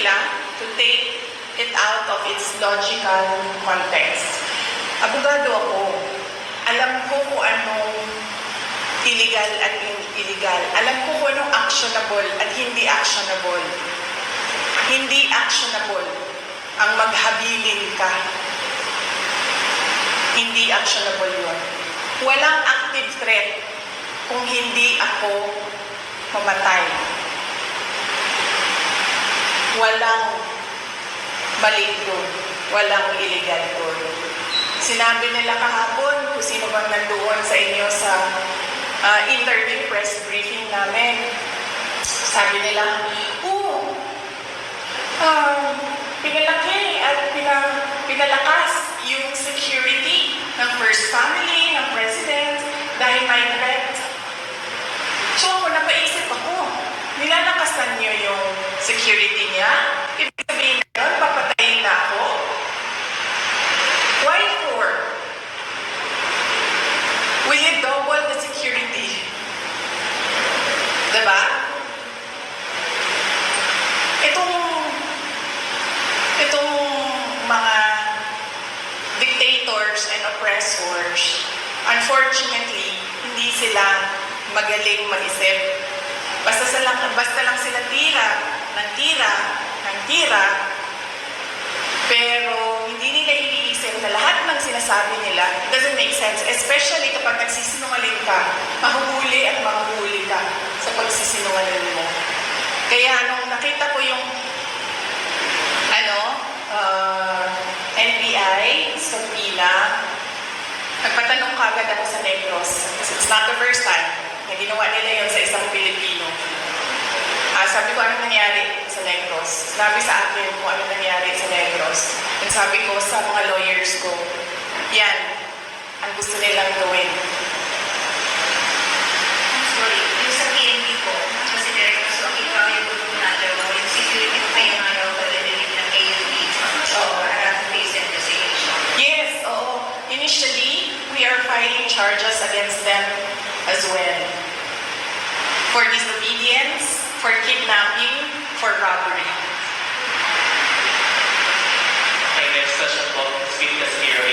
nila to take it out of its logical context. Abogado ako. Alam ko kung anong illegal at illegal. Alam ko kung anong actionable at hindi actionable. Hindi actionable ang maghabilin ka. Hindi actionable yun. Walang active threat kung hindi ako mamatay. Walang mali doon. Walang illegal doon. Sinabi nila kahapon kung sino bang nandoon sa inyo sa interview press briefing namin. Sabi nila, pinalaki at pinalakas yung security ng First Family, ng President, dahil may threat. So ako, napaisip ako, nilalakasan niyo yung security niya? Ibig sabihin yun, papatayin na ako? Why for? Will you double the security? Diba? Itong mga dictators and oppressors, unfortunately, hindi sila magaling mag-isip. Basta lang sila tira, pero hindi nila iniisip na lahat ng sinasabi nila, it doesn't make sense. Especially kapag nagsisinungaling ka, mahuhuli at mahuhuli ka sa pagsisinungaling mo. Kaya nung nakita ko yung NBI sa Pila, nagpatanong kagad ako sa Negros. It's not the first time na ginawa nila yun sa isang Pilipino. Sabi ko, anong nangyari sa Negros? Sabi sa akin kung anong nangyari sa Negros. And sabi ko sa mga lawyers ko, yan, ang gusto nilang gawin. Sorry, yung sa PNP ko, kasi direct so ikaw yung gusto natin, yung security pa yung pagdadilig ng AFP. Yes, oo. Initially, we are filing charges against them as well. For disobedience, for kidnapping, for robbery. Okay, next question po. Speak as hero.